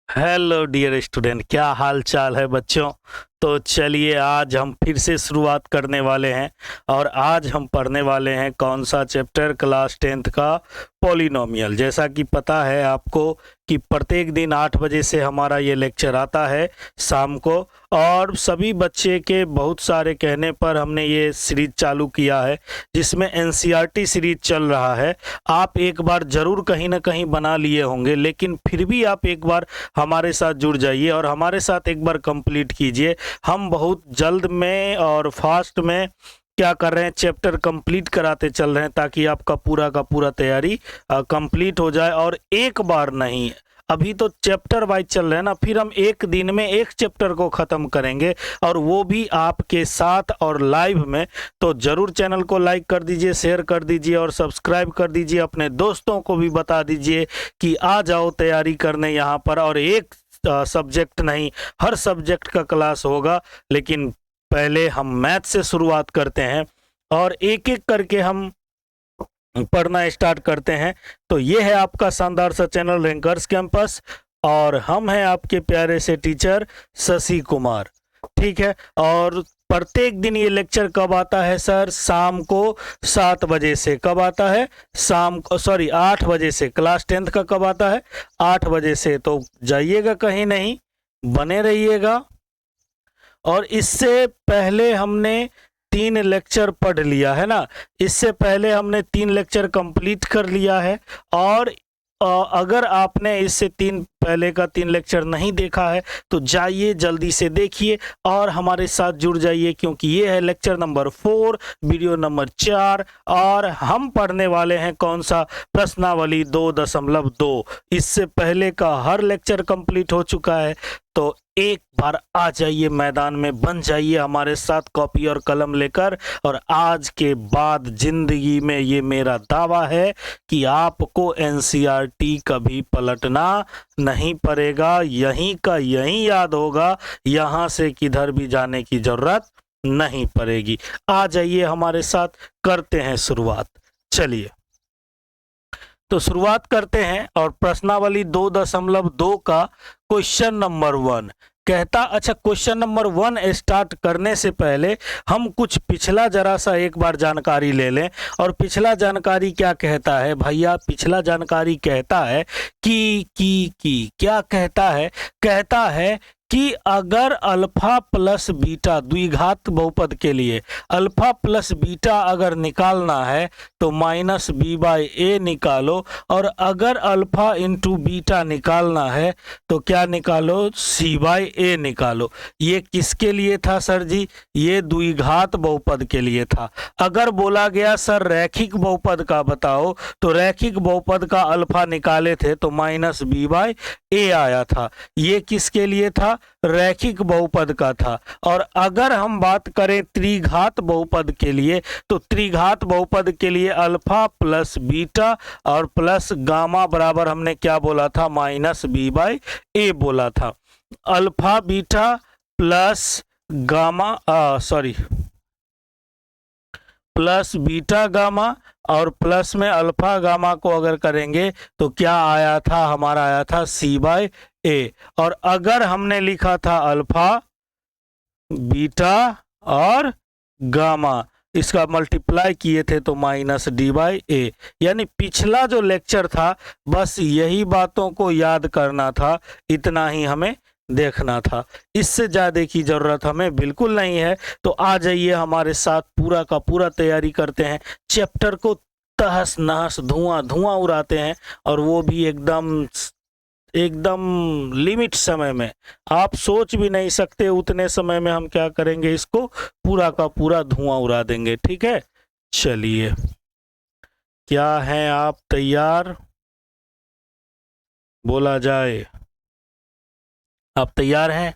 Hello dear student, क्या हाल चाल है बच्चों। तो चलिए आज हम फिर से शुरुआत करने वाले हैं और आज हम पढ़ने वाले हैं कौन सा चैप्टर, क्लास 10th का पॉलिनोमियल। जैसा कि पता है आपको कि प्रत्येक दिन 8 बजे से हमारा ये लेक्चर आता है शाम को, और सभी बच्चे के बहुत सारे कहने पर हमने ये सीरीज चालू किया है जिसमें एनसीईआरटी सीरीज चल रहा है। आप एक बार ज़रूर कहीं ना कहीं बना लिए होंगे, लेकिन फिर भी आप एक बार हमारे साथ जुड़ जाइए और हमारे साथ एक बार कंप्लीट कीजिए। हम बहुत जल्द में और फास्ट में क्या कर रहे हैं, चैप्टर कंप्लीट कराते चल रहे हैं ताकि आपका पूरा का पूरा तैयारी कंप्लीट हो जाए। और एक बार नहीं, अभी तो चैप्टर वाइज चल रहे हैं ना, फिर हम एक दिन में एक चैप्टर को ख़त्म करेंगे और वो भी आपके साथ और लाइव में। तो ज़रूर चैनल को लाइक कर दीजिए, शेयर कर दीजिए और सब्सक्राइब कर दीजिए। अपने दोस्तों को भी बता दीजिए कि आ जाओ तैयारी करने यहाँ पर। और एक सब्जेक्ट नहीं, हर सब्जेक्ट का क्लास होगा, लेकिन पहले हम मैथ से शुरुआत करते हैं और एक एक करके हम पढ़ना स्टार्ट करते हैं। तो ये है आपका शानदार सा चैनल रैंकर्स कैंपस और हम हैं आपके प्यारे से टीचर शशि कुमार, ठीक है। और प्रत्येक दिन ये लेक्चर कब आता है सर? शाम को 7 बजे से। कब आता है? शाम को, सॉरी 8 बजे से। क्लास 10th का कब आता है? 8 बजे से। तो जाइएगा कहीं नहीं, बने रहिएगा। और इससे पहले हमने 3 लेक्चर पढ़ लिया है ना, इससे पहले हमने 3 लेक्चर कंप्लीट कर लिया है। और अगर आपने इससे पहले का 3 लेक्चर नहीं देखा है तो जाइए जल्दी से देखिए और हमारे साथ जुड़ जाइए, क्योंकि ये है लेक्चर नंबर 4, वीडियो नंबर 4 और हम पढ़ने वाले हैं कौन सा? प्रश्नावली 2.2। इससे पहले का हर लेक्चर कंप्लीट हो चुका है। तो एक बार आ जाइए मैदान में, बन जाइए हमारे साथ कॉपी और कलम लेकर। और आज के बाद जिंदगी में ये मेरा दावा है कि आपको एनसीईआरटी कभी पलटना नहीं पड़ेगा, यहीं का यहीं याद होगा, यहाँ से किधर भी जाने की जरूरत नहीं पड़ेगी। आ जाइए हमारे साथ, करते हैं शुरुआत। चलिए तो शुरुआत करते हैं और प्रश्नावली 2.2 का क्वेश्चन नंबर 1 कहता, अच्छा क्वेश्चन नंबर 1 स्टार्ट करने से पहले हम कुछ पिछला जरा सा एक बार जानकारी ले लें। और पिछला जानकारी क्या कहता है भैया? पिछला जानकारी कहता है कि क्या कहता है? कहता है कि अगर अल्फा प्लस बीटा द्विघात बहुपद के लिए अल्फा प्लस बीटा अगर निकालना है तो माइनस बी बाई ए निकालो, और अगर अल्फा इंटू बीटा निकालना है तो क्या निकालो? सी बाई ए निकालो। ये किसके लिए था सर जी? ये द्विघात बहुपद के लिए था। अगर बोला गया सर रैखिक बहुपद का बताओ, तो रैखिक बहुपद का अल्फा निकाले थे तो माइनस बी बाई ए आया था। ये किसके लिए था? रैखिक बहुपद का था। और अगर हम बात करें त्रिघात बहुपद के लिए, तो त्रिघात बहुपद के लिए अल्फा प्लस बीटा और प्लस गामा बराबर हमने क्या बोला था? माइनस बी बाई ए बोला था। Alpha beta plus gamma plus beta gamma और प्लस में अल्फा गामा को अगर करेंगे तो क्या आया था? हमारा आया था सी बाई ए। और अगर हमने लिखा था अल्फा बीटा और गामा, इसका मल्टीप्लाई किए थे तो माइनस डी बाई ए। यानी पिछला जो लेक्चर था बस यही बातों को याद करना था, इतना ही हमें देखना था, इससे ज़्यादा की ज़रूरत हमें बिल्कुल नहीं है। तो आ जाइए हमारे साथ, पूरा का पूरा तैयारी करते हैं, चैप्टर को तहस नहस धुआं धुआं उड़ाते हैं, और वो भी एकदम एकदम लिमिट समय में। आप सोच भी नहीं सकते उतने समय में हम क्या करेंगे, इसको पूरा का पूरा धुआं उड़ा देंगे, ठीक है। चलिए, क्या हैं आप तैयार? बोला जाए, आप तैयार हैं?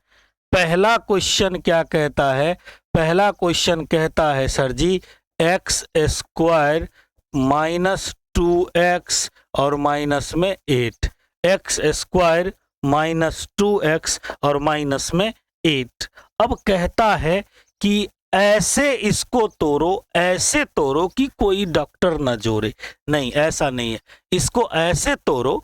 पहला क्वेश्चन क्या कहता है? पहला क्वेश्चन कहता है सर जी एक्स स्क्वायर माइनस 2x और माइनस में 8। एक्स स्क्वायर माइनस 2x और माइनस में 8। अब कहता है कि ऐसे इसको तोड़ो, ऐसे तोड़ो कि कोई डॉक्टर न जोड़े। नहीं, ऐसा नहीं है, इसको ऐसे तोड़ो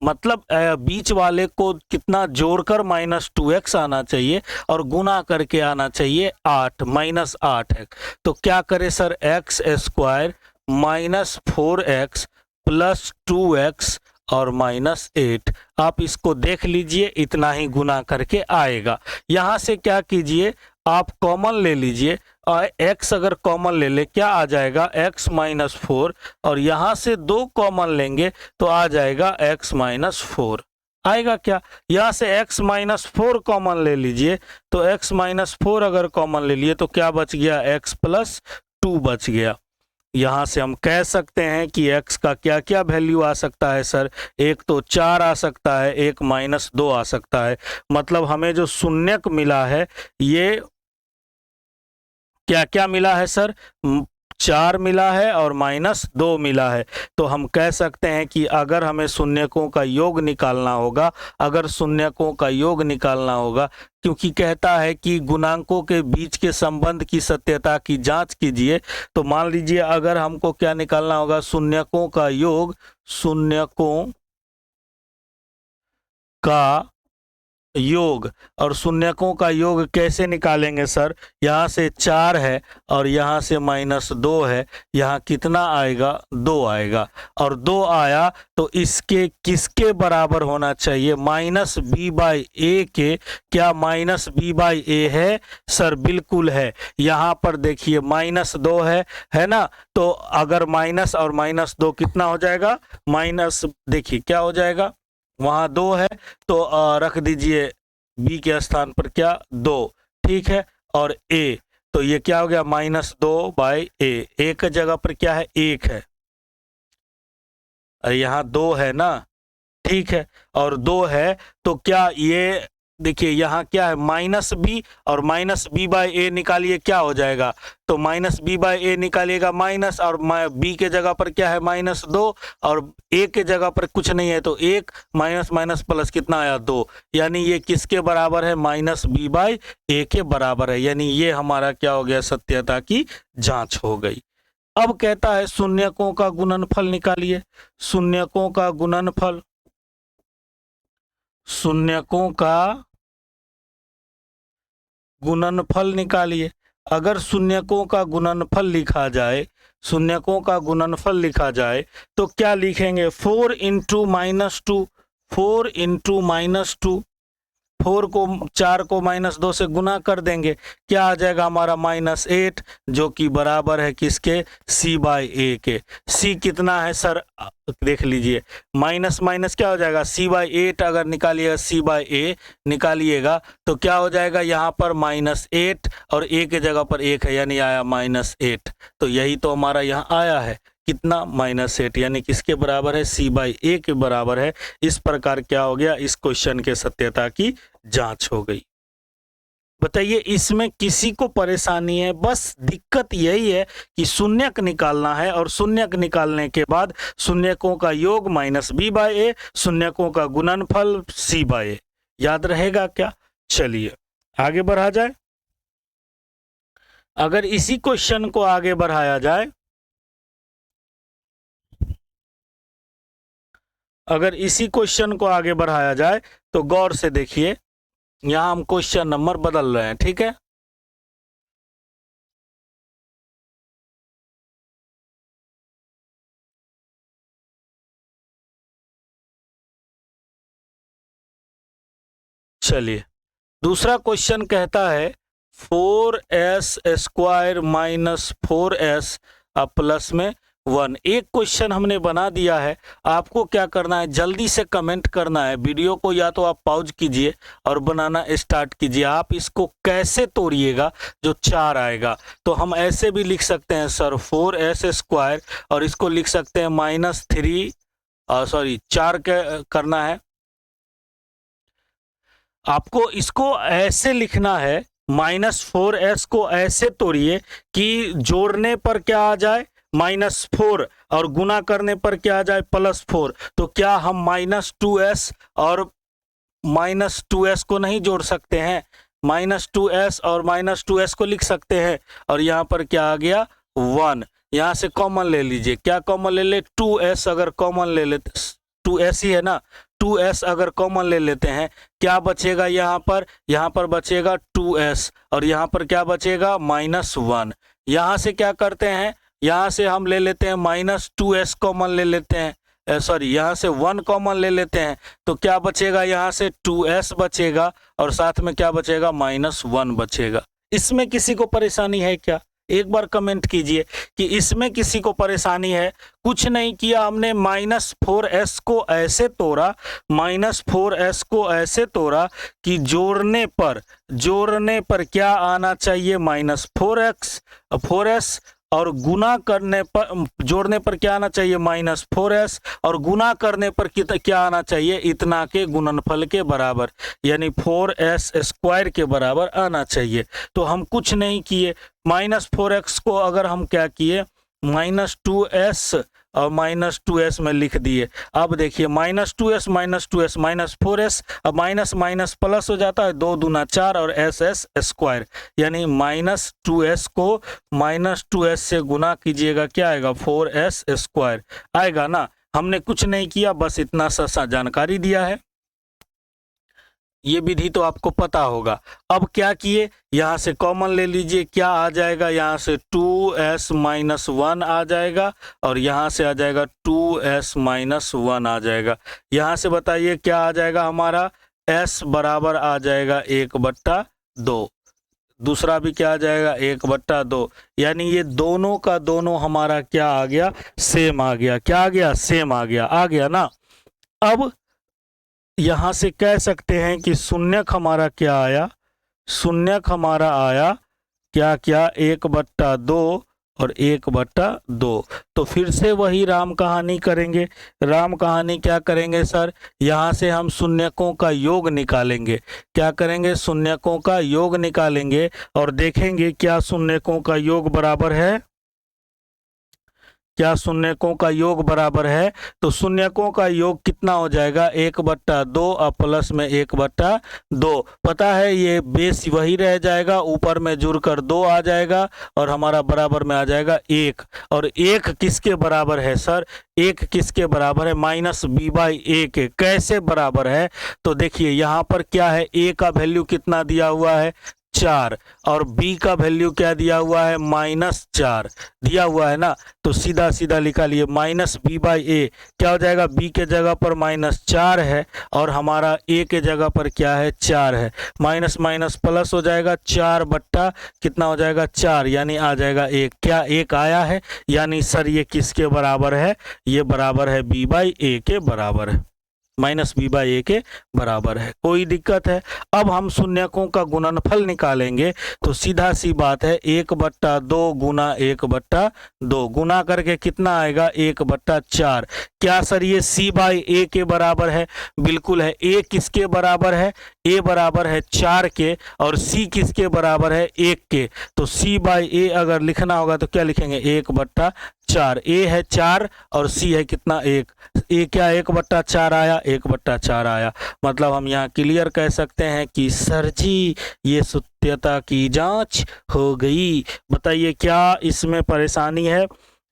मतलब बीच वाले को कितना जोड़कर -2x आना चाहिए और गुना करके आना चाहिए 8 -8 है। तो क्या करें sir, x square -4x plus 2x और -8, आप इसको देख लीजिए, इतना ही गुना करके आएगा। यहाँ से क्या कीजिए, आप कॉमन ले लीजिए और x अगर कॉमन ले ले क्या आ जाएगा, x -4, और यहाँ से 2 कॉमन लेंगे तो आ जाएगा x -4 आएगा। क्या यहाँ से x -4 कॉमन ले लीजिए, तो x -4 अगर कॉमन ले लिए तो क्या बच गया, x + 2 बच गया। यहाँ से हम कह सकते हैं कि x का क्या क्या वैल्यू आ सकता है सर, एक तो 4 आ सकता है, एक -2 आ सकता है। मतलब हमें जो शून्यक मिला है ये क्या क्या मिला है सर, 4 मिला है और -2 मिला है। तो हम कह सकते हैं कि अगर हमें शून्यकों का योग निकालना होगा, अगर शून्यकों का योग निकालना होगा, क्योंकि कहता है कि गुणांकों के बीच के संबंध की सत्यता की जांच कीजिए, तो मान लीजिए अगर हमको क्या निकालना होगा, शून्यकों का योग, शून्यकों का योग, और शून्यकों का योग कैसे निकालेंगे सर, यहाँ से 4 है और यहाँ से -2 है, यहाँ कितना आएगा, 2 आएगा, और 2 आया तो इसके किसके बराबर होना चाहिए, -b/a के। क्या -b/a है सर, बिल्कुल है। यहाँ पर देखिए -2 है ना, तो अगर माइनस और -2 कितना हो जाएगा, माइनस, देखिए क्या हो जाएगा, वहाँ 2 है तो रख दीजिए b के स्थान पर क्या, 2, ठीक है, और a, तो ये क्या हो गया, -2/a, a की जगह पर क्या है, 1 है, यहाँ 2 है ना, ठीक है, और 2 है तो क्या ये देखिए यहाँ क्या है, -b, और -b/a निकालिए क्या हो जाएगा, तो -b/a निकालिएगा माइनस, और b के जगह पर क्या है, -2, और a के जगह पर कुछ नहीं है तो 1, माइनस माइनस प्लस कितना आया, 2, यानी ये किसके बराबर है, -b/a के बराबर है। यानी ये हमारा क्या हो गया, सत्यता की जांच हो गई। अब कहता है शून्यकों का गुणनफल निकालिए, शून्यकों का गुणनफल, शून्यकों का गुणनफल निकालिए। अगर शून्यकों का गुणनफल लिखा जाए, शून्यकों का गुणनफल लिखा जाए तो क्या लिखेंगे, 4 × -2, 4 × -2, 4 को 4 को -2 से गुना कर देंगे, क्या आ जाएगा हमारा, -8, जो कि बराबर है किसके, c/a के। c कितना है सर, देख लीजिए, माइनस माइनस क्या हो जाएगा, c/8 अगर निकालिएगा, c/a निकालिएगा तो क्या हो जाएगा, यहाँ पर -8 और a के जगह पर 1 है, यानी आया -8। तो यही तो हमारा यहाँ आया है, कितना, -8, यानी किसके बराबर है, c/a के बराबर है। इस प्रकार क्या हो गया, इस क्वेश्चन के सत्यता की जांच हो गई। बताइए इसमें किसी को परेशानी है, बस दिक्कत यही है कि शून्यक निकालना है, और शून्यक निकालने के बाद शून्यकों का योग -b/a, शून्यकों का गुणनफल c/a, याद रहेगा क्या। चलिए आगे बढ़ा जाए। अगर इसी क्वेश्चन को आगे बढ़ाया जाए, अगर इसी क्वेश्चन को आगे बढ़ाया जाए तो गौर से देखिए, यहां हम क्वेश्चन नंबर बदल रहे हैं, ठीक है। चलिए दूसरा क्वेश्चन कहता है 4s² - 4s प्लस में 1। एक क्वेश्चन हमने बना दिया है, आपको क्या करना है, जल्दी से कमेंट करना है, वीडियो को या तो आप पॉज कीजिए और बनाना स्टार्ट कीजिए। आप इसको कैसे तोड़िएगा, जो 4 आएगा तो हम ऐसे भी लिख सकते हैं सर, 4s², और इसको लिख सकते हैं -3, सॉरी 4 करना है आपको, इसको ऐसे लिखना है, -4s को ऐसे तोड़िए कि जोड़ने पर क्या आ जाए, -4, और गुना करने पर क्या आ जाए, +4। तो क्या हम -2s और -2s को नहीं जोड़ सकते हैं, -2s और -2s को लिख सकते हैं, और यहाँ पर क्या आ गया, 1। यहाँ से कॉमन ले लीजिए, क्या कॉमन ले ले, 2s अगर कॉमन ले लेते, 2s ही है ना, 2s अगर कॉमन ले लेते हैं, क्या बचेगा यहाँ पर बचेगा 2s, और यहाँ पर क्या बचेगा -1। यहाँ से क्या करते हैं, यहाँ से हम ले लेते हैं -2s कॉमन ले लेते हैं, सॉरी यहाँ से 1 कॉमन ले लेते हैं, तो क्या बचेगा, यहाँ से 2s बचेगा और साथ में क्या बचेगा, -1 बचेगा। इसमें किसी को परेशानी है क्या? एक बार कमेंट कीजिए कि इसमें किसी को परेशानी है। कुछ नहीं किया हमने, -4s को ऐसे तोड़ा, -4s को ऐसे तोड़ा कि जोड़ने पर क्या आना चाहिए, -4x 4s, और गुना करने पर, जोड़ने पर क्या आना चाहिए, -4s, और गुना करने पर क्या आना चाहिए, इतना के गुणनफल के बराबर, यानी 4s स्क्वायर के बराबर आना चाहिए। तो हम कुछ नहीं किए, -4x को अगर हम क्या किए, -2s और -2s में लिख दिए। अब देखिए -2s -4s, अब माइनस माइनस प्लस हो जाता है, 2 दूना 4 और s स्क्वायर, यानी -2s को -2s से गुना कीजिएगा, क्या आएगा, 4s स्क्वायर आएगा ना। हमने कुछ नहीं किया, बस इतना सा जानकारी दिया है। ये विधि तो आपको पता होगा। अब क्या किए, यहाँ से कॉमन ले लीजिए, क्या आ जाएगा, यहाँ से 2s - 1 आ जाएगा और यहाँ से आ जाएगा 2s - 1 आ जाएगा। यहाँ से बताइए क्या आ जाएगा हमारा, s बराबर आ जाएगा 1/2। दूसरा भी क्या आ जाएगा, 1/2, यानी ये दोनों का दोनों हमारा क्या आ गया, सेम आ गया। क्या आ गया, सेम आ गया ना। अब यहाँ से कह सकते हैं कि शून्यक हमारा क्या आया, शून्यक हमारा आया क्या क्या, 1/2 और 1/2। तो फिर से वही राम कहानी करेंगे। राम कहानी क्या करेंगे सर, यहाँ से हम शून्यकों का योग निकालेंगे। क्या करेंगे, शून्यकों का योग निकालेंगे और देखेंगे क्या शून्यकों का योग बराबर है, क्या शून्यकों का योग बराबर है। तो शून्यकों का योग कितना हो जाएगा, 1/2 और प्लस में 1/2। पता है ये बेस वही रह जाएगा, ऊपर में जुड़कर 2 आ जाएगा और हमारा बराबर में आ जाएगा 1। और 1 किसके बराबर है सर, 1 किसके बराबर है, -b/a के। कैसे बराबर है, तो देखिए यहाँ पर क्या है, a का वैल्यू कितना दिया हुआ है, 4, और b का वैल्यू क्या दिया हुआ है, -4 दिया हुआ है ना। तो सीधा सीधा निकालिए, -b/a क्या हो जाएगा, b के जगह पर -4 है और हमारा a के जगह पर क्या है, 4 है। माइनस माइनस प्लस हो जाएगा, 4 बट्टा कितना हो जाएगा, 4, यानी आ जाएगा 1। क्या 1 आया है, यानी सर ये किसके बराबर है, ये बराबर है b/a के बराबर है, -b/a के बराबर है। कोई दिक्कत है। अब हम शून्यकों का गुणनफल निकालेंगे, तो सीधा सी बात है, 1/2 गुना 1/2 गुना करके कितना आएगा, 1/4। क्या सर ये c/a के बराबर है, बिल्कुल है। a किसके बराबर है, a बराबर है 4 के, और c किसके बराबर है, 1 के। तो c/a अगर लिखना होगा तो क्या लिखेंगे, 1/4। a है 4 और c है कितना, 1। a क्या 1/4 आया, 1/4 आया। मतलब हम यहाँ क्लियर कह सकते हैं कि सर जी ये सत्यता की जांच हो गई। बताइए क्या इसमें परेशानी है।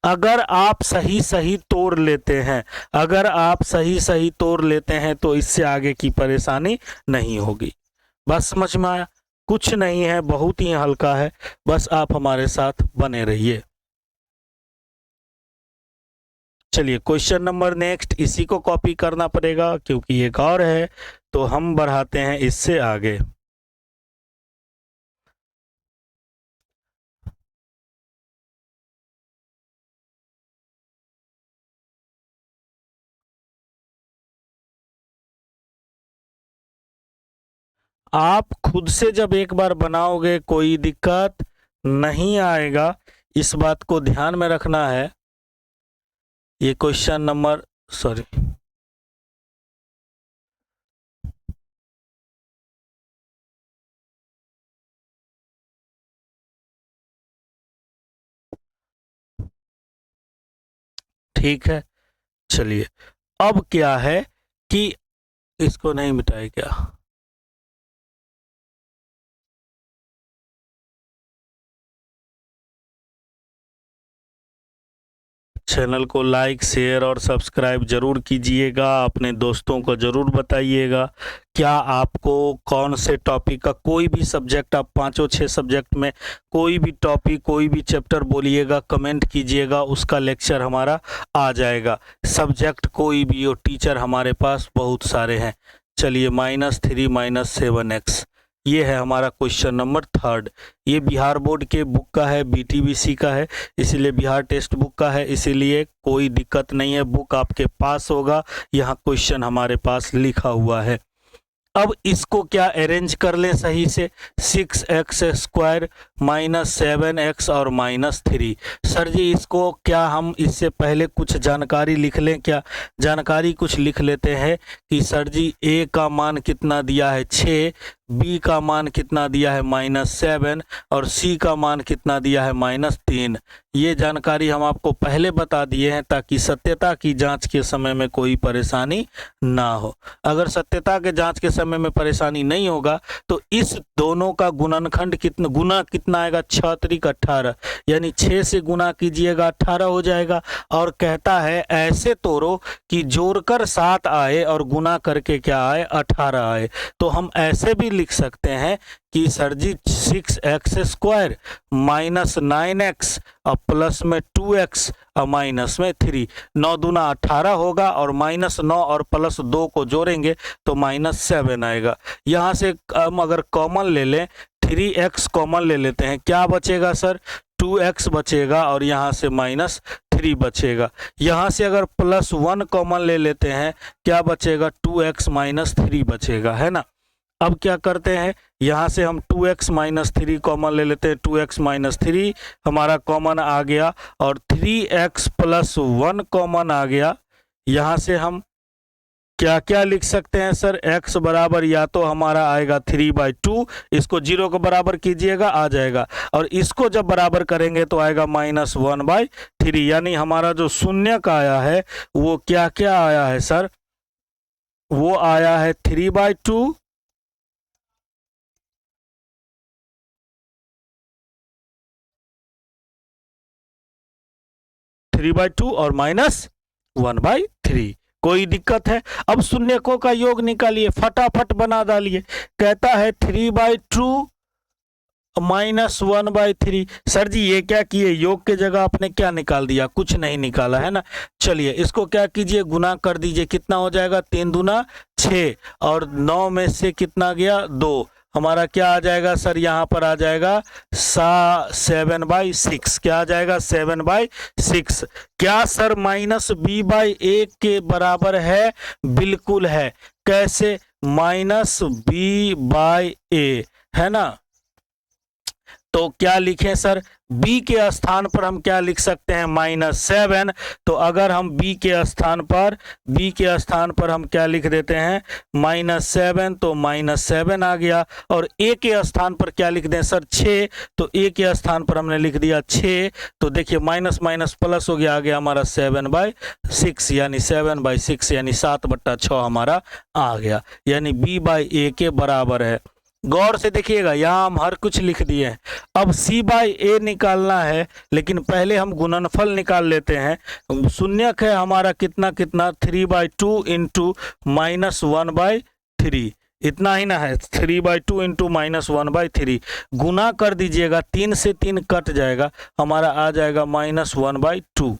अगर आप सही सही तोड़ लेते हैं, अगर आप सही सही तोड़ लेते हैं तो इससे आगे की परेशानी नहीं होगी। बस समझ में आया, कुछ नहीं है, बहुत ही हल्का है, बस आप हमारे साथ बने रहिए। चलिए क्वेश्चन नंबर नेक्स्ट, इसी को कॉपी करना पड़ेगा क्योंकि एक और है, तो हम बढ़ाते हैं इससे आगे। आप खुद से जब एक बार बनाओगे कोई दिक्कत नहीं आएगा, इस बात को ध्यान में रखना है। ये क्वेश्चन नंबर, सॉरी, ठीक है। चलिए अब क्या है कि इसको नहीं मिटाए क्या, चैनल को लाइक शेयर और सब्सक्राइब जरूर कीजिएगा। अपने दोस्तों को ज़रूर बताइएगा। क्या आपको कौन से टॉपिक का कोई भी सब्जेक्ट, आप 5-6 सब्जेक्ट में कोई भी टॉपिक कोई भी चैप्टर बोलिएगा, कमेंट कीजिएगा, उसका लेक्चर हमारा आ जाएगा। सब्जेक्ट कोई भी हो, टीचर हमारे पास बहुत सारे हैं। चलिए -3 - 7x ये है हमारा क्वेश्चन नंबर 3। ये बिहार बोर्ड के बुक का है, BTBC का है, इसीलिए बिहार टेक्स्ट बुक का है, इसीलिए कोई दिक्कत नहीं है, बुक आपके पास होगा। यहाँ क्वेश्चन हमारे पास लिखा हुआ है। अब इसको क्या अरेंज कर लें सही से। 6x² - 7x और -3। सर जी इसको क्या हम इससे पहले कुछ जानकारी लिख लें क्या? जानकारी कुछ लिख लेते हैं कि सर जी a का मान कितना दिया है 6, b का मान कितना दिया है -7 और c का मान कितना दिया है -3। ये जानकारी हम आपको पहले बता दिए हैं ताकि सत्यता की जांच के समय में कोई परेशानी ना हो। अगर सत्यता के जांच के समय में परेशानी नहीं होगा तो इस दोनों का गुणनखंड कितना आएगा 6 त्रिक 18, यानी 6 से गुना कीजिएगा 18 हो जाएगा। और कहता है ऐसे तोड़ो कि जोड़कर 7 आए और गुना करके क्या आए 18 आए। तो हम ऐसे भी लिख सकते हैं कि सर जी 6x² - 9x और प्लस में 2x और माइनस में 3, 9 दूना 18 होगा और -9 और +2 को जोड़ेंगे तो -7 आएगा। यहाँ से हम अगर कॉमन ले लें 3x कॉमन ले लेते हैं, क्या बचेगा सर 2x बचेगा और यहाँ से -3 बचेगा। यहाँ से अगर +1 कॉमन ले लेते हैं क्या बचेगा 2x - 3 बचेगा, है ना। अब क्या करते हैं यहाँ से हम 2x - 3 कॉमन ले लेते हैं। 2x - 3 हमारा कॉमन आ गया और 3x + 1 कॉमन आ गया। यहाँ से हम क्या क्या लिख सकते हैं सर, x बराबर या तो हमारा आएगा 3/2, इसको 0 के बराबर कीजिएगा आ जाएगा, और इसको जब बराबर करेंगे तो आएगा -1/3, यानी हमारा जो शून्य का आया है वो क्या क्या आया है सर, वो आया है 3/2 और -1/3। कोई दिक्कत है? अब शून्यकों का योग निकालिए, फटाफट बना डालिए। कहता है 3/2 - 1/3। सर जी ये क्या किए, योग के जगह आपने क्या निकाल दिया, कुछ नहीं निकाला है ना। चलिए इसको क्या कीजिए, गुना कर दीजिए, कितना हो जाएगा 3 दूना 6 और 9 में से कितना गया 2, हमारा क्या आ जाएगा सर, यहाँ पर आ जाएगा 7/6। क्या आ जाएगा 7/6। क्या सर -b/a के बराबर है? बिल्कुल है। कैसे -b/a, है ना। तो क्या लिखें सर, b के स्थान पर हम क्या लिख सकते हैं -7। तो अगर हम b के स्थान पर हम क्या लिख देते हैं -7, तो -7 आ गया। और a के स्थान पर क्या लिख दें सर 6, तो a के स्थान पर हमने लिख दिया 6। तो देखिए माइनस माइनस प्लस हो गया, आ गया हमारा 7/6, यानी 7/6 यानी 7/6 हमारा आ गया, यानी b/a के बराबर है। गौर से देखिएगा यहाँ हम हर कुछ लिख दिए हैं। अब c/a निकालना है, लेकिन पहले हम गुणनफल निकाल लेते हैं। शून्यक है हमारा कितना 3/2 × -1/3, इतना ही ना है, 3/2 × -1/3 गुना कर दीजिएगा, 3 से 3 कट जाएगा, हमारा आ जाएगा -1/2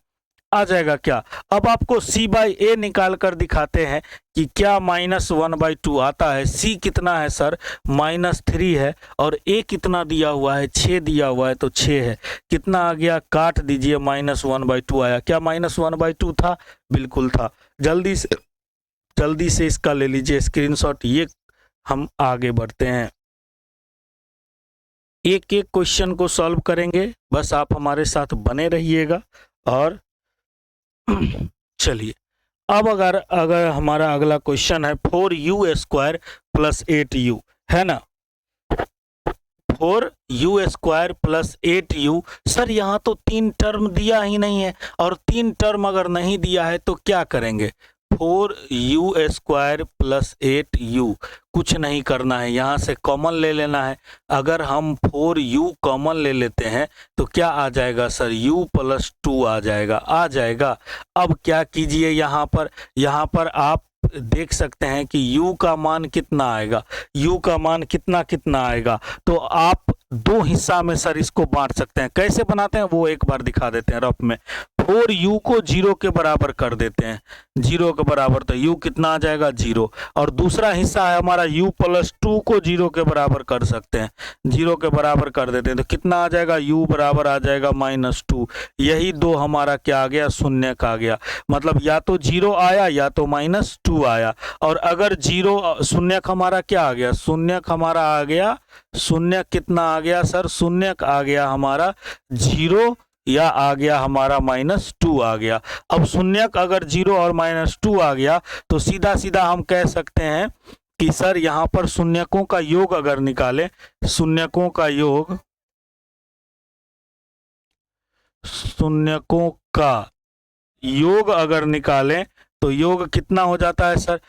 आ जाएगा। क्या अब आपको c/a निकाल कर दिखाते हैं कि क्या -1/2 आता है। c कितना है सर -3 है और a कितना दिया हुआ है 6 दिया हुआ है, तो 6 है, कितना आ गया काट दीजिए -1/2 आया। क्या -1/2 था? बिल्कुल था। जल्दी से इसका ले लीजिए स्क्रीनशॉट। ये हम आगे बढ़ते हैं, एक एक क्वेश्चन को सॉल्व करेंगे, बस आप हमारे साथ बने रहिएगा। और चलिए अब अगर हमारा अगला क्वेश्चन है 4u² + 8u, है ना। 4u² + 8u। सर यहाँ तो 3 टर्म दिया ही नहीं है, और 3 टर्म अगर नहीं दिया है तो क्या करेंगे, 4u² प्लस 8u, कुछ नहीं करना है, यहाँ से कॉमन ले लेना है। अगर हम 4u कॉमन ले लेते हैं तो क्या आ जाएगा सर, u प्लस 2 आ जाएगा। अब क्या कीजिए, यहाँ पर आप देख सकते हैं कि u का मान कितना आएगा, u का मान कितना आएगा। तो आप दो हिस्सा में सर इसको बांट सकते हैं। कैसे बनाते हैं वो एक बार दिखा देते हैं रफ में। 4u को 0 के बराबर कर देते हैं, 0 के बराबर, तो u कितना आ जाएगा 0। और दूसरा हिस्सा है हमारा u प्लस 2 को 0 के बराबर कर सकते हैं, 0 के बराबर कर देते हैं, तो कितना आ जाएगा, u बराबर आ जाएगा -2। यही दो हमारा क्या आ गया, शून्यक आ गया। मतलब या तो 0 आया या तो -2 आया। और अगर 0 शून्यक हमारा क्या आ गया, शून्यक हमारा आ गया, शून्यक कितना आ गया सर, शून्यक आ गया हमारा 0 या आ गया हमारा -2 आ गया। अब शून्यक अगर 0 और -2 आ गया तो सीधा सीधा हम कह सकते हैं कि सर यहाँ पर शून्यकों का योग अगर निकालें, शून्यकों का योग अगर निकालें तो योग कितना हो जाता है सर,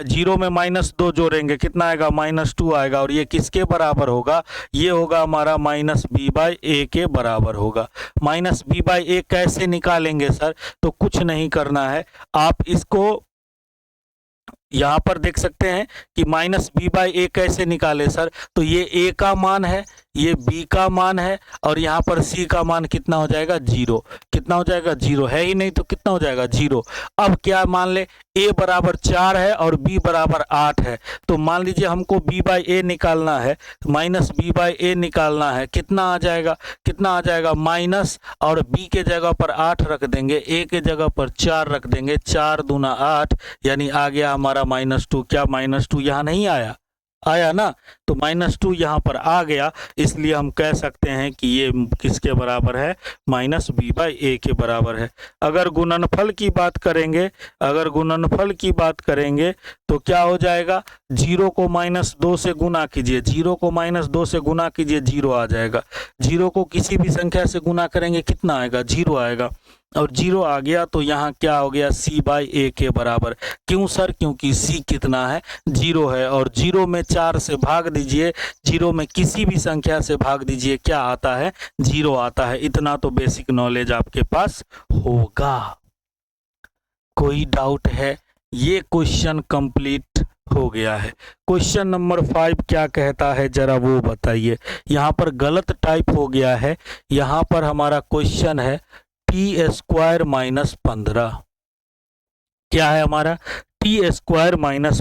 0 में -2 जोड़ेंगे कितना आएगा, -2 आएगा। और ये किसके बराबर होगा, ये होगा हमारा -b/a के बराबर होगा। -b/a कैसे निकालेंगे सर, तो कुछ नहीं करना है, आप इसको यहाँ पर देख सकते हैं कि -b/a कैसे निकाले सर, तो ये a का मान है, ये b का मान है, और यहाँ पर c का मान कितना हो जाएगा 0, कितना हो जाएगा 0, है ही नहीं तो कितना हो जाएगा 0। अब क्या मान ले, a बराबर 4 है और b बराबर 8 है, तो मान लीजिए हमको b/a निकालना है, -b/a निकालना है, कितना आ जाएगा माइनस, और b के जगह पर 8 रख देंगे, a के जगह पर 4 रख देंगे, 4 दूना 8, यानी आ गया हमारा -2। क्या -2 यहाँ नहीं आया ना, तो -2 यहाँ पर आ गया, इसलिए हम कह सकते हैं कि ये किसके बराबर है, -b/a के बराबर है। अगर गुणनफल की बात करेंगे तो क्या हो जाएगा, 0 को -2 से गुना कीजिए, 0 को -2 से गुना कीजिए, 0 आ जाएगा। 0 को किसी भी संख्या से गुना करेंगे कितना आएगा, 0 आएगा। और 0 आ गया तो यहाँ क्या हो गया, c/a के बराबर। क्यों सर, क्योंकि c कितना है, 0 है, और 0 में 4 से भाग दीजिए, 0 में किसी भी संख्या से भाग दीजिए, क्या आता है, 0 आता है। इतना तो बेसिक नॉलेज आपके पास होगा। कोई डाउट है, ये क्वेश्चन कंप्लीट हो गया है। क्वेश्चन नंबर 5 क्या कहता है जरा वो बताइए। यहाँ पर गलत टाइप हो गया है, यहाँ पर हमारा क्वेश्चन है t² - 15, क्या है हमारा, t² -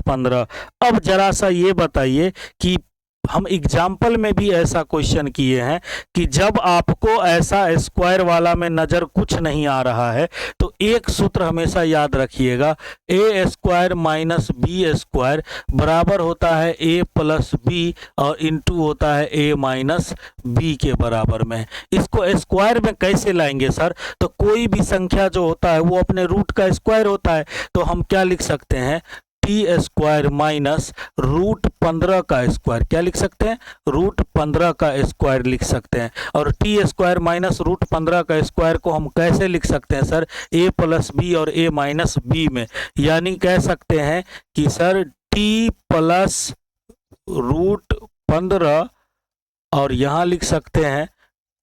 15। अब जरा सा ये बताइए कि हम एग्जाम्पल में भी ऐसा क्वेश्चन किए हैं कि जब आपको ऐसा स्क्वायर वाला में नज़र कुछ नहीं आ रहा है तो एक सूत्र हमेशा याद रखिएगा, a² - b² बराबर होता है a प्लस b और इंटू होता है a b के बराबर में। इसको स्क्वायर में कैसे लाएंगे सर, तो कोई भी संख्या जो होता है वो अपने रूट का स्क्वायर होता है, तो हम क्या लिख सकते हैं, t² माइनस √15 का स्क्वायर, क्या लिख सकते हैं, √15 का स्क्वायर लिख सकते हैं। और t² माइनस √15 का स्क्वायर को हम कैसे लिख सकते हैं सर, a प्लस b और a माइनस b में, यानी कह सकते हैं कि सर t प्लस √15 और यहाँ लिख सकते हैं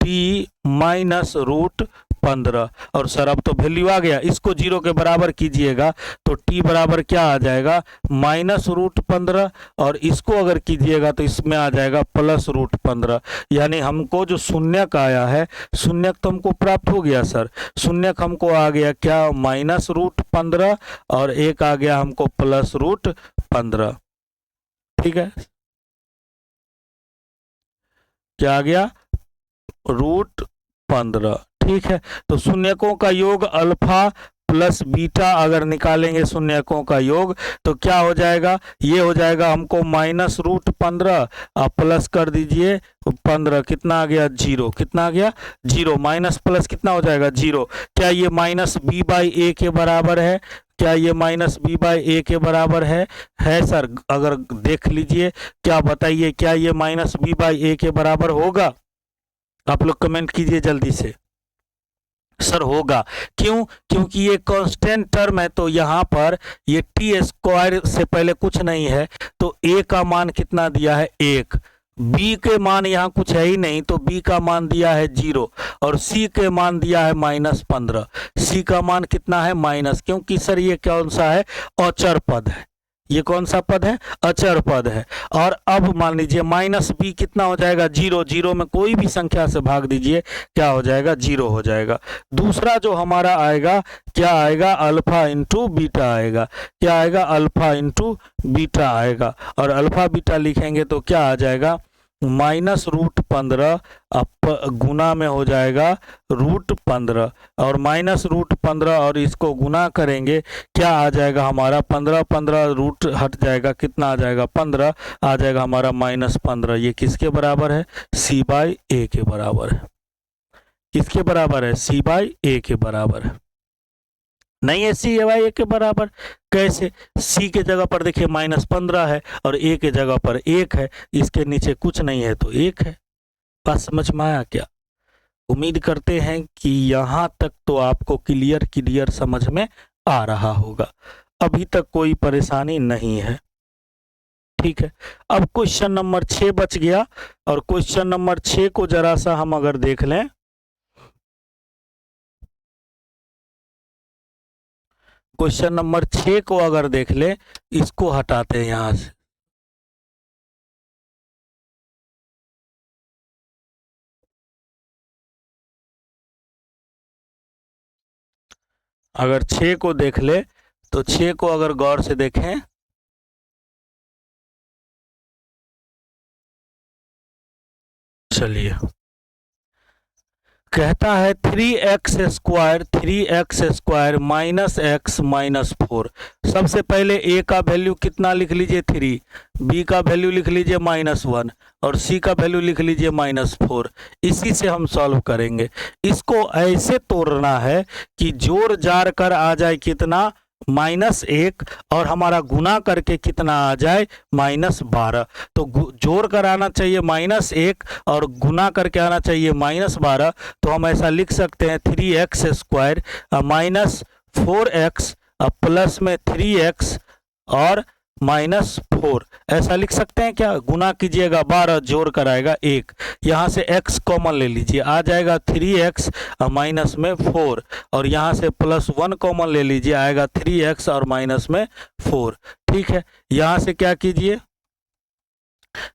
t माइनस √15। और सर अब तो वैल्यू आ गया, इसको 0 के बराबर कीजिएगा तो t बराबर क्या आ जाएगा, -√15, और इसको अगर कीजिएगा तो इसमें आ जाएगा +√15। यानी हमको जो शून्यक आया है, शून्यक तो हमको प्राप्त हो गया सर, शून्यक हमको आ गया क्या, -√15, और एक आ गया हमको +√15। ठीक है, क्या आ गया, √15। ठीक है, तो शून्यकों का योग अल्फा प्लस बीटा अगर निकालेंगे शून्यकों का योग तो क्या हो जाएगा, ये हो जाएगा हमको -√15, आप प्लस कर दीजिए 15, कितना आ गया 0, कितना आ गया 0, माइनस प्लस कितना हो जाएगा 0। क्या ये -b/a के बराबर है, क्या ये -b/a के बराबर है सर, अगर देख लीजिए, क्या बताइए, क्या ये -b/a के बराबर होगा, आप लोग कमेंट कीजिए जल्दी से। सर होगा। क्यों? क्योंकि ये कांस्टेंट टर्म है, तो यहाँ पर ये टी स्क्वायर से पहले कुछ नहीं है, तो ए का मान कितना दिया है 1, बी के मान यहाँ कुछ है ही नहीं, तो बी का मान दिया है 0, और सी के मान दिया है -15। सी का मान कितना है माइनस, क्योंकि सर ये कौन सा है, अचर पद है। ये कौन सा पद है, अचर पद है। और अब मान लीजिए माइनस बी कितना हो जाएगा 0, 0 में कोई भी संख्या से भाग दीजिए, क्या हो जाएगा 0 हो जाएगा। दूसरा जो हमारा आएगा, क्या आएगा, अल्फा इंटू बीटा आएगा। क्या आएगा, अल्फा इंटू बीटा आएगा, और अल्फा बीटा लिखेंगे तो क्या आ जाएगा, -√15 गुना में हो जाएगा √15, और -√15 और इसको गुना करेंगे, क्या आ जाएगा हमारा 15, 15 रूट हट जाएगा, कितना आ जाएगा 15, आ जाएगा हमारा -15। ये किसके बराबर है, c/a के बराबर है। किसके बराबर है, c/a के बराबर है। नहीं है c/a के बराबर, कैसे, c के जगह पर देखिए -15 है और a के जगह पर 1 है, इसके नीचे कुछ नहीं है तो 1 है। बात समझ में आया क्या? उम्मीद करते हैं कि यहाँ तक तो आपको क्लियर समझ में आ रहा होगा, अभी तक कोई परेशानी नहीं है। ठीक है, अब क्वेश्चन नंबर 6 बच गया, और क्वेश्चन नंबर 6 को जरा सा हम अगर देख लें, क्वेश्चन नंबर 6 को अगर देख ले, इसको हटाते हैं यहां से। अगर 6 को देख ले तो 6 को अगर गौर से देखें, चलिए, कहता है 3x स्क्वायर -x -4। सबसे पहले a का वैल्यू कितना लिख लीजिए 3, b का वैल्यू लिख लीजिए -1, और c का वैल्यू लिख लीजिए -4। इसी से हम सॉल्व करेंगे। इसको ऐसे तोड़ना है कि जोड़ जार कर आ जाए कितना, -1, और हमारा गुना करके कितना आ जाए -12। तो जोड़ कर आना चाहिए -1 और गुना करके आना चाहिए -12। तो हम ऐसा लिख सकते हैं 3x स्क्वायर -4x प्लस में 3x और -4, ऐसा लिख सकते हैं क्या? गुना कीजिएगा 12, जोड़ कर आएगा 1, यहाँ से x कॉमन ले लीजिए, आ जाएगा 3x माइनस में 4, और यहाँ से +1 कॉमन ले लीजिए, आएगा 3x और माइनस में 4। ठीक है, यहाँ से क्या कीजिए,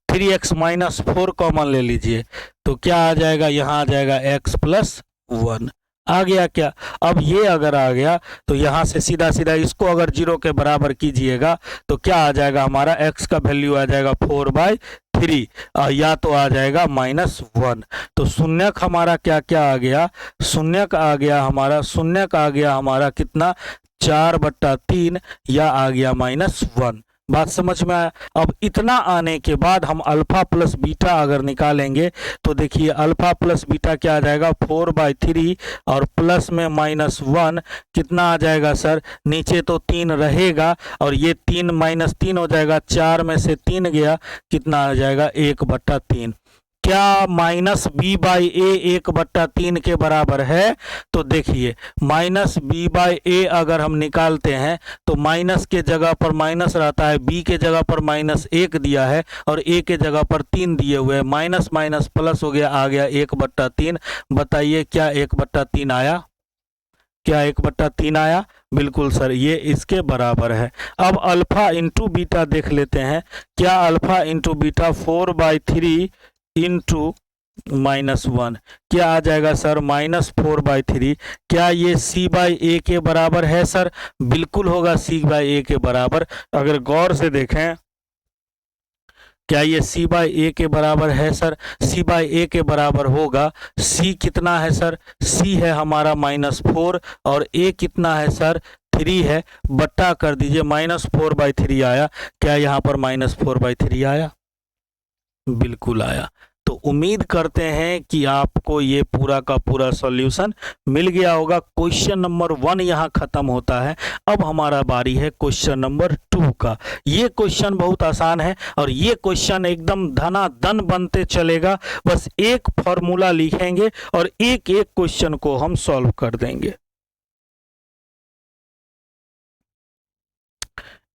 3x -4 कॉमन ले लीजिए, तो क्या आ जाएगा, यहाँ आ जाएगा x + 1। आ गया क्या? अब ये अगर आ गया तो यहाँ से सीधा सीधा इसको अगर 0 के बराबर कीजिएगा तो क्या आ जाएगा, हमारा x का वैल्यू आ जाएगा 4/3, या तो आ जाएगा -1। तो शून्यक हमारा क्या क्या आ गया, शून्यक आ गया हमारा, शून्यक आ गया हमारा कितना, 4/3, या आ गया -1। बात समझ में आया? अब इतना आने के बाद हम अल्फा प्लस बीटा अगर निकालेंगे तो देखिए अल्फा प्लस बीटा क्या आ जाएगा, 4/3 और प्लस में -1, कितना आ जाएगा सर, नीचे तो 3 रहेगा और ये 3 -3 हो जाएगा, 4 में से 3 गया, कितना आ जाएगा 1/3। क्या -b/a 1/3 के बराबर है? तो देखिए -b/a अगर हम निकालते हैं तो माइनस के जगह पर माइनस रहता है, b के जगह पर -1 दिया है और a के जगह पर 3 दिए हुए हैं, माइनस माइनस प्लस हो गया, आ गया 1/3। बताइए क्या 1/3 आया? क्या 1/3 आया? बिल्कुल सर, ये इसके बराबर है। अब अल्फा इंटू बीटा देख लेते हैं, क्या अल्फा इंटू बीटा 4/3 इंटू -1 क्या आ जाएगा सर, -4/3। क्या ये c/a के बराबर है सर? बिल्कुल होगा c/a के बराबर। अगर गौर से देखें, क्या ये c/a के बराबर है सर? c/a के बराबर होगा, c कितना है सर, c है हमारा -4 और a कितना है सर, 3 है, बट्टा कर दीजिए, -4/3 आया। क्या यहाँ पर -4/3 आया? बिल्कुल आया। तो उम्मीद करते हैं कि आपको ये पूरा का पूरा सॉल्यूशन मिल गया होगा। क्वेश्चन नंबर 1 यहाँ ख़त्म होता है। अब हमारा बारी है क्वेश्चन नंबर 2 का। ये क्वेश्चन बहुत आसान है और ये क्वेश्चन एकदम धनाधन बनते चलेगा। बस एक फॉर्मूला लिखेंगे और एक एक क्वेश्चन को हम सॉल्व कर देंगे।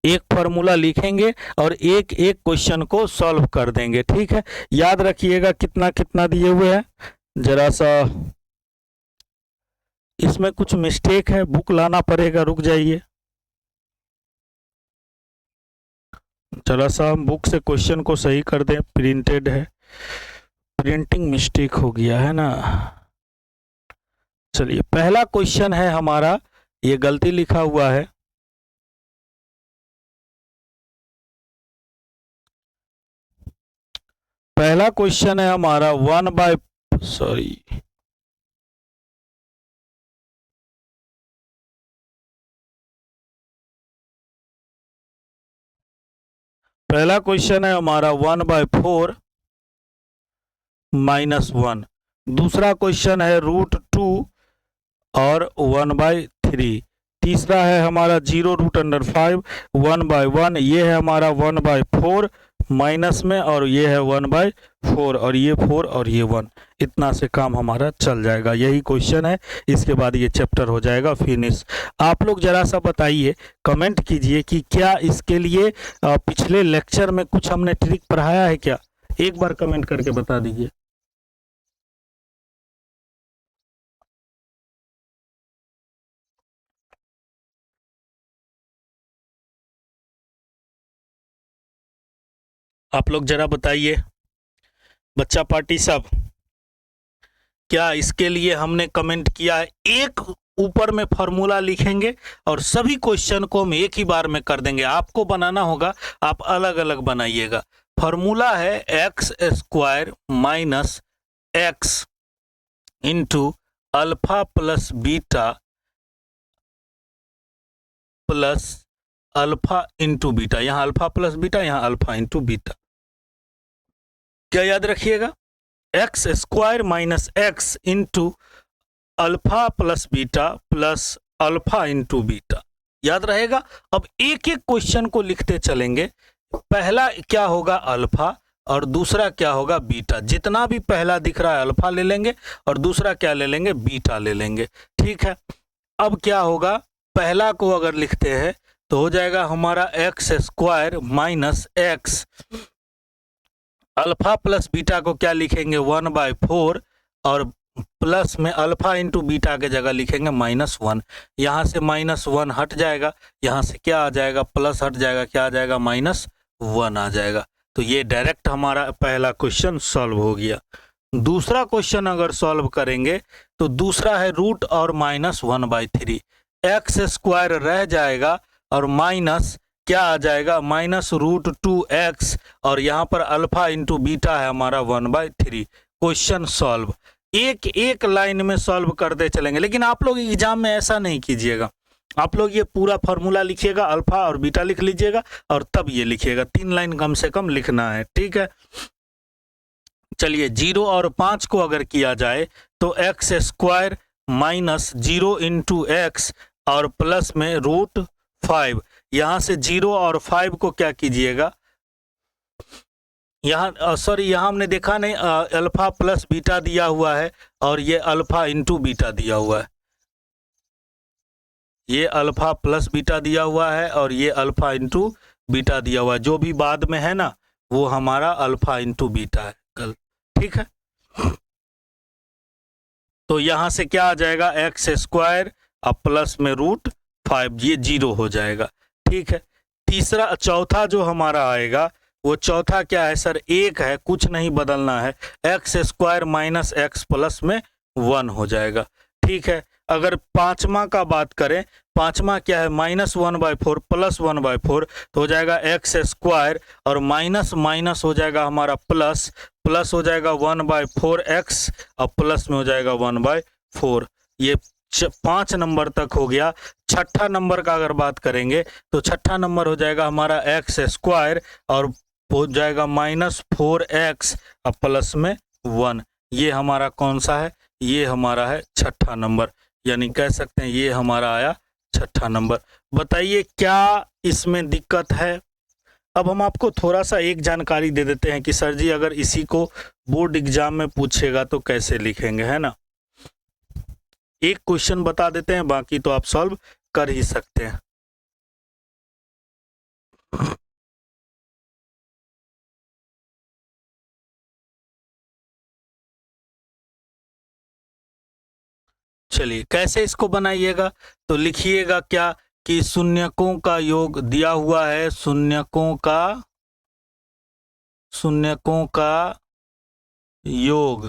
एक फॉर्मूला लिखेंगे और एक एक क्वेश्चन को सॉल्व कर देंगे। ठीक है, याद रखिएगा कितना कितना दिए हुए हैं। जरा सा इसमें कुछ मिस्टेक है, बुक लाना पड़ेगा, रुक जाइए। जरा सा हम बुक से क्वेश्चन को सही कर दें। प्रिंटेड है, प्रिंटिंग मिस्टेक हो गया है ना। चलिए, पहला क्वेश्चन है हमारा, ये गलती लिखा हुआ है। पहला क्वेश्चन है हमारा 1/, पहला क्वेश्चन है हमारा 1/4 -1। दूसरा क्वेश्चन है √2 और 1/3। तीसरा है हमारा 0√5 1/1। ये है हमारा 1/4 माइनस में, और ये है 1/4 और ये 4 और ये 1। इतना से काम हमारा चल जाएगा। यही क्वेश्चन है, इसके बाद ये चैप्टर हो जाएगा फिनिश। आप लोग जरा सा बताइए, कमेंट कीजिए कि क्या इसके लिए पिछले लेक्चर में कुछ हमने ट्रिक पढ़ाया है क्या? एक बार कमेंट करके बता दीजिए। आप लोग जरा बताइए, बच्चा पार्टी सब, क्या इसके लिए हमने कमेंट किया है? एक ऊपर में फॉर्मूला लिखेंगे और सभी क्वेश्चन को हम एक ही बार में कर देंगे। आपको बनाना होगा, आप अलग अलग बनाइएगा। फॉर्मूला है x² - x into alpha plus beta plus alpha into beta. यहाँ अल्फा प्लस बीटा, यहाँ अल्फा इंटू बीटा। क्या याद रखिएगा? x² - x into alpha plus beta plus alpha into beta. याद रहेगा? अब एक एक क्वेश्चन को लिखते चलेंगे। पहला क्या होगा? अल्फा, और दूसरा क्या होगा? बीटा। जितना भी पहला दिख रहा है अल्फा ले लेंगे और दूसरा क्या ले लेंगे? बीटा ले लेंगे। ठीक है, अब क्या होगा? पहला को अगर लिखते हैं तो हो जाएगा हमारा x² - x। Alpha plus beta को क्या लिखेंगे? 1/4, और प्लस में अल्फा इंटू बीटा के जगह लिखेंगे -1। यहाँ से -1 हट जाएगा, यहाँ से क्या आ जाएगा? प्लस हट जाएगा, क्या आ जाएगा? -1 आ जाएगा। तो ये डायरेक्ट हमारा पहला क्वेश्चन सॉल्व हो गया। दूसरा क्वेश्चन अगर सॉल्व करेंगे तो दूसरा है रूट और -1/3। x² रह जाएगा और माइनस क्या आ जाएगा? -√2x, और यहाँ पर अल्फा इंटू बीटा है हमारा 1/3। Question solve. एक एक लाइन में सॉल्व करते चलेंगे, लेकिन आप लोग एग्जाम में ऐसा नहीं कीजिएगा। आप लोग ये पूरा फॉर्मूला लिखिएगा, अल्फा और बीटा लिख लीजिएगा और तब ये लिखिएगा। 3 लाइन कम से कम लिखना है। ठीक है, चलिए 0 और 5 को अगर किया जाए तो x² - 0 इंटू x और प्लस में √5। यहाँ से 0 और 5 को क्या कीजिएगा? यहाँ सॉरी, यहाँ हमने देखा नहीं, अल्फा प्लस बीटा दिया हुआ है और ये अल्फा इंटू बीटा दिया हुआ है। ये अल्फा प्लस बीटा दिया हुआ है और ये अल्फा इंटू बीटा दिया हुआ है। जो भी बाद में है ना, वो हमारा अल्फा इंटू बीटा है कल। ठीक है, तो यहाँ से क्या आ जाएगा? x² और प्लस में √5, ये 0 हो जाएगा। ठीक है, तीसरा चौथा जो हमारा आएगा वो चौथा क्या है सर? 1 है, कुछ नहीं बदलना है। x² - x प्लस में 1 हो जाएगा। ठीक है, अगर पांचवा का बात करें, पांचवा क्या है? -1/4 प्लस 1/4, तो हो जाएगा x² और माइनस माइनस हो जाएगा हमारा प्लस, प्लस हो जाएगा 1/4x और प्लस में हो जाएगा 1/4। ये 5 नंबर तक हो गया। छठा नंबर का अगर बात करेंगे तो छठा नंबर हो जाएगा हमारा x² और हो जाएगा -4x और प्लस में 1। ये हमारा कौन सा है? ये हमारा है छठा नंबर, यानी कह सकते हैं ये हमारा आया छठा नंबर। बताइए क्या इसमें दिक्कत है? अब हम आपको थोड़ा सा एक जानकारी दे देते हैं कि सर जी अगर इसी को बोर्ड एग्जाम में पूछेगा तो कैसे लिखेंगे, है ना। एक क्वेश्चन बता देते हैं, बाकी तो आप सॉल्व कर ही सकते हैं। चलिए कैसे इसको बनाइएगा, तो लिखिएगा क्या कि शून्यकों का योग दिया हुआ है, शून्यकों का योग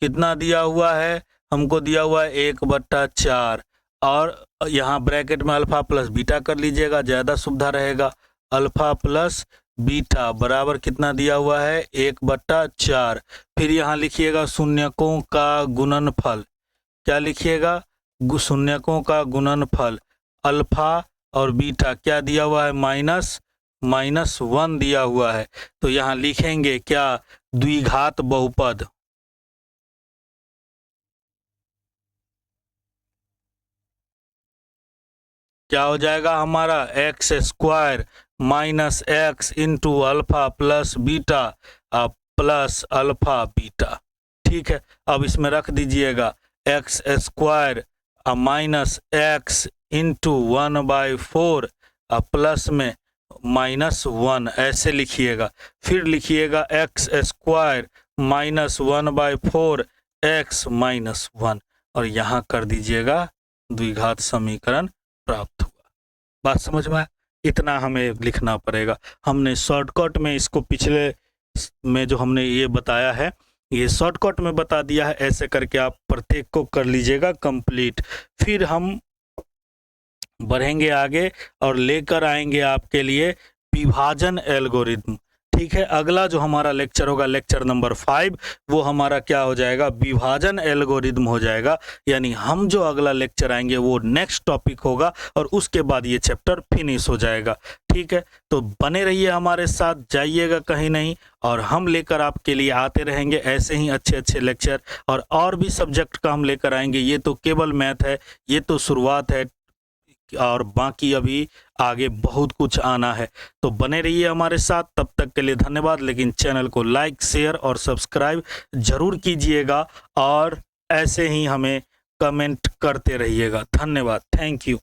कितना दिया हुआ है? हमको दिया हुआ है 1/4, और यहाँ ब्रैकेट में अल्फा प्लस बीटा कर लीजिएगा, ज़्यादा सुविधा रहेगा। अल्फा प्लस बीटा बराबर कितना दिया हुआ है? 1/4। फिर यहाँ लिखिएगा शून्यकों का गुणनफल। क्या लिखिएगा? शून्यकों का गुणनफल। अल्फा और बीटा क्या दिया हुआ है? -1 दिया हुआ है। तो यहाँ लिखेंगे क्या? द्विघात बहुपद। क्या हो जाएगा हमारा? x² minus x into alpha plus beta plus alpha beta. ठीक है, अब इसमें रख दीजिएगा x² minus x into 1/4 plus में -1, ऐसे लिखिएगा। फिर लिखिएगा x² माइनस 1/4 x माइनस 1, और यहाँ कर दीजिएगा द्विघात समीकरण प्राप्त हुआ। बात समझ में आया? इतना हमें लिखना पड़ेगा। हमने शॉर्टकट में इसको पिछले में जो हमने ये बताया है, ये शॉर्टकट में बता दिया है। ऐसे करके आप प्रत्येक को कर लीजिएगा कंप्लीट। फिर हम बढ़ेंगे आगे और लेकर आएंगे आपके लिए विभाजन एल्गोरिथम। ठीक है, अगला जो हमारा लेक्चर होगा, लेक्चर नंबर 5, वो हमारा क्या हो जाएगा? विभाजन एल्गोरिथम हो जाएगा। यानी हम जो अगला लेक्चर आएंगे वो नेक्स्ट टॉपिक होगा, और उसके बाद ये चैप्टर फिनिश हो जाएगा। ठीक है, तो बने रहिए हमारे साथ, जाइएगा कहीं नहीं, और हम लेकर आपके लिए आते रहेंगे ऐसे ही अच्छे अच्छे लेक्चर, और भी सब्जेक्ट का हम लेकर आएंगे। ये तो केवल मैथ है, ये तो शुरुआत है, और बाकी अभी आगे बहुत कुछ आना है। तो बने रहिए हमारे साथ, तब तक के लिए धन्यवाद। लेकिन चैनल को लाइक, शेयर और सब्सक्राइब जरूर कीजिएगा, और ऐसे ही हमें कमेंट करते रहिएगा। धन्यवाद, थैंक यू।